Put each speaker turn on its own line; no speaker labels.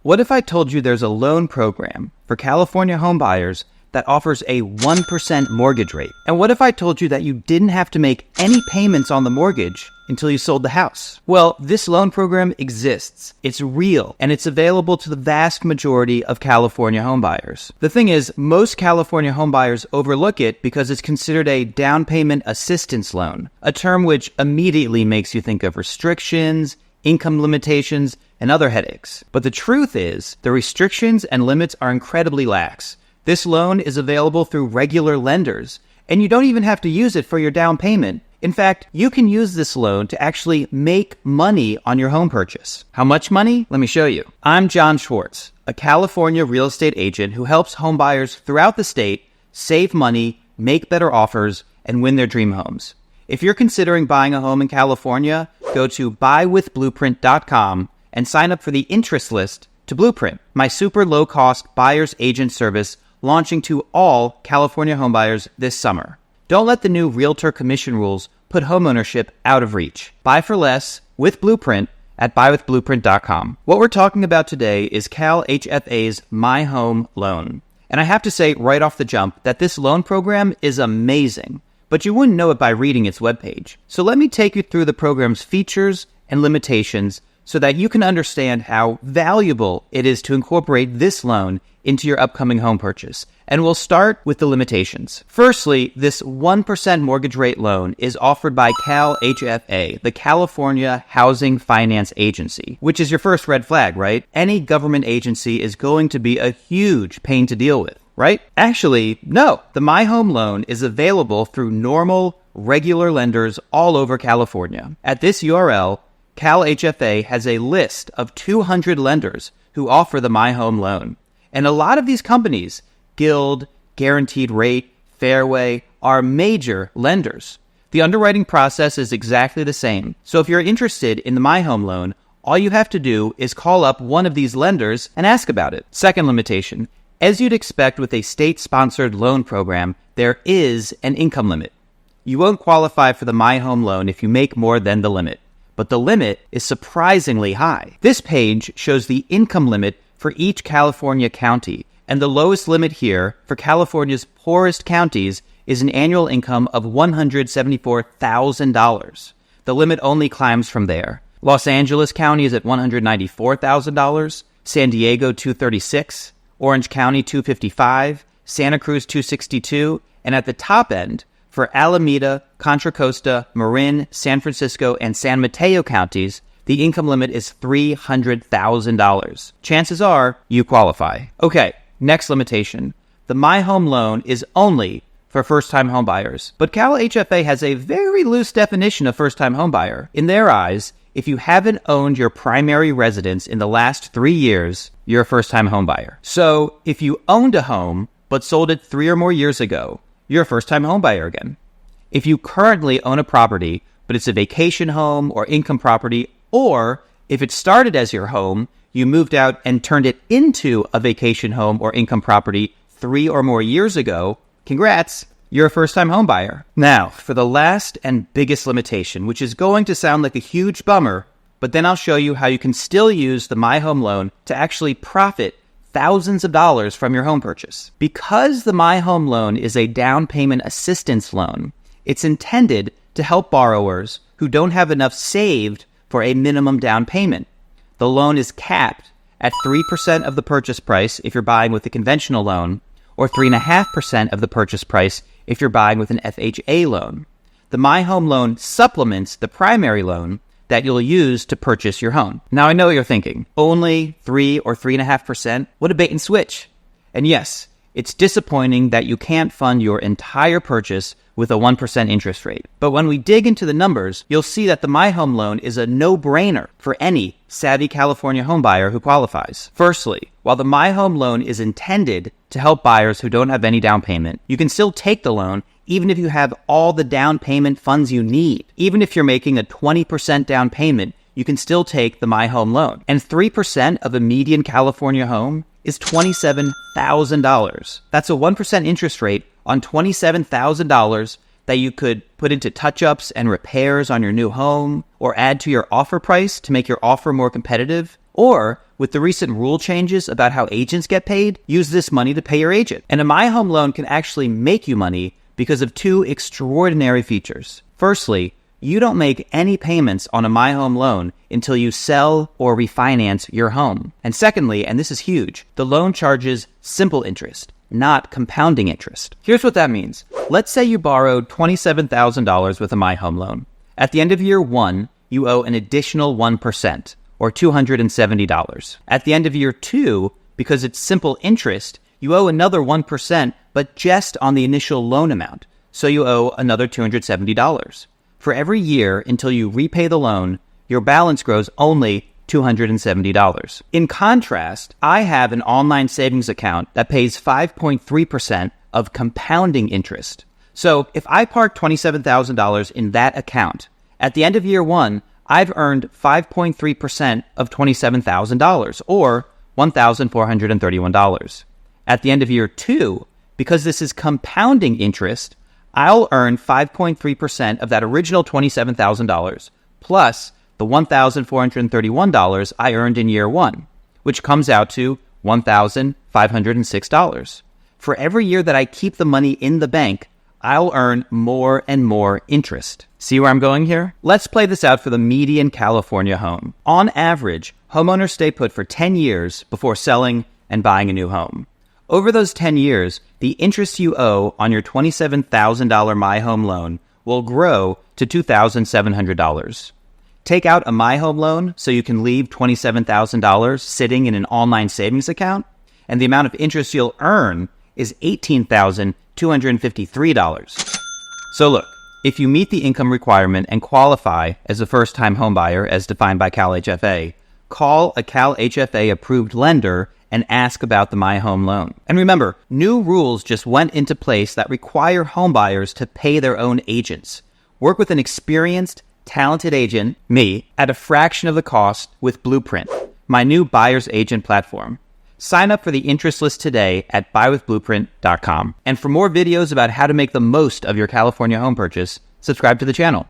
What if I told you there's a loan program for California homebuyers that offers a 1% mortgage rate? And what if I told you that you didn't have to make any payments on the mortgage until you sold the house? Well, this loan program exists. It's real, and it's available to the vast majority of California homebuyers. The thing is, most California homebuyers overlook it because it's considered a down payment assistance loan, a term which immediately makes you think of restrictions, income limitations, and other headaches. But the truth is, the restrictions and limits are incredibly lax. This loan is available through regular lenders, and you don't even have to use it for your down payment. In fact, you can use this loan to actually make money on your home purchase. How much money? Let me show you. I'm Jon Schwartz, a California real estate agent who helps homebuyers throughout the state save money, make better offers, and win their dream homes. If you're considering buying a home in California, go to buywithblueprint.com and sign up for the interest list to Blueprint, my super low-cost buyer's agent service launching to all California homebuyers this summer. Don't let the new Realtor commission rules put homeownership out of reach. Buy for less with Blueprint at buywithblueprint.com. What we're talking about today is Cal HFA's My Home Loan. And I have to say right off the jump that this loan program is amazing, but you wouldn't know it by reading its webpage. So let me take you through the program's features and limitations so that you can understand how valuable it is to incorporate this loan into your upcoming home purchase. And we'll start with the limitations. Firstly, this 1% mortgage rate loan is offered by Cal HFA, the California Housing Finance Agency, which is your first red flag, right? Any government agency is going to be a huge pain to deal with, right? Actually, no. The My Home Loan is available through normal, regular lenders all over California. At this URL, Cal HFA has a list of 200 lenders who offer the My Home Loan. And a lot of these companies, Guild, Guaranteed Rate, Fairway, are major lenders. The underwriting process is exactly the same. So if you're interested in the My Home Loan, all you have to do is call up one of these lenders and ask about it. Second limitation, as you'd expect with a state-sponsored loan program, there is an income limit. You won't qualify for the My Home Loan if you make more than the limit. But the limit is surprisingly high. This page shows the income limit for each California county, and the lowest limit here for California's poorest counties is an annual income of $174,000. The limit only climbs from there. Los Angeles County is at $194,000, San Diego $236,000, Orange County $255,000, Santa Cruz $262,000, and at the top end, for Alameda, Contra Costa, Marin, San Francisco, and San Mateo counties, the income limit is $300,000. Chances are you qualify. Okay, next limitation. The My Home Loan is only for first-time homebuyers. But Cal HFA has a very loose definition of first-time homebuyer. In their eyes, if you haven't owned your primary residence in the last 3 years, you're a first-time homebuyer. So if you owned a home but sold it 3 or more years ago, you're a first-time homebuyer again. If you currently own a property, but it's a vacation home or income property, or if it started as your home, you moved out and turned it into a vacation home or income property 3 or more years ago, congrats, you're a first-time homebuyer. Now, for the last and biggest limitation, which is going to sound like a huge bummer, but then I'll show you how you can still use the My Home Loan to actually profit thousands of dollars from your home purchase. Because the My Home Loan is a down payment assistance loan, it's intended to help borrowers who don't have enough saved for a minimum down payment. The loan is capped at 3% of the purchase price if you're buying with a conventional loan, or 3.5% of the purchase price if you're buying with an FHA loan. The My Home Loan supplements the primary loan that you'll use to purchase your home. Now, I know what you're thinking. Only 3 or 3.5%? What a bait and switch. And yes, it's disappointing that you can't fund your entire purchase with a 1% interest rate. But when we dig into the numbers, you'll see that the My Home Loan is a no-brainer for any savvy California homebuyer who qualifies. Firstly, while the My Home Loan is intended to help buyers who don't have any down payment, you can still take the loan even if you have all the down payment funds you need. Even if you're making a 20% down payment, you can still take the My Home Loan. And 3% of a median California home is $27,000. That's a 1% interest rate on $27,000 that you could put into touch-ups and repairs on your new home, or add to your offer price to make your offer more competitive, Or, with the recent rule changes about how agents get paid, use this money to pay your agent. And a My Home loan can actually make you money because of two extraordinary features. Firstly, you don't make any payments on a My Home loan until you sell or refinance your home. And secondly, and this is huge, the loan charges simple interest, not compounding interest. Here's what that means. Let's say you borrowed $27,000 with a My Home loan. At the end of year one, you owe an additional 1%, or $270. At the end of year two, because it's simple interest, you owe another 1%, but just on the initial loan amount. So you owe another $270. For every year until you repay the loan, your balance grows only $270. In contrast, I have an online savings account that pays 5.3% of compounding interest. So if I park $27,000 in that account, at the end of year one, I've earned 5.3% of $27,000, or $1,431. At the end of year two, because this is compounding interest, I'll earn 5.3% of that original $27,000 plus the $1,431 I earned in year one, which comes out to $1,506. For every year that I keep the money in the bank, I'll earn more and more interest. See where I'm going here? Let's play this out for the median California home. On average, homeowners stay put for 10 years before selling and buying a new home. Over those 10 years, the interest you owe on your $27,000 My Home loan will grow to $2,700. Take out a My Home loan so you can leave $27,000 sitting in an online savings account, and the amount of interest you'll earn is $18,253. So look, if you meet the income requirement and qualify as a first-time homebuyer as defined by CalHFA, call a CalHFA-approved lender and ask about the My Home loan. And remember, new rules just went into place that require homebuyers to pay their own agents. Work with an experienced, talented agent, me, at a fraction of the cost with Blueprint, my new buyer's agent platform. Sign up for the interest list today at buywithblueprint.com. And for more videos about how to make the most of your California home purchase, subscribe to the channel.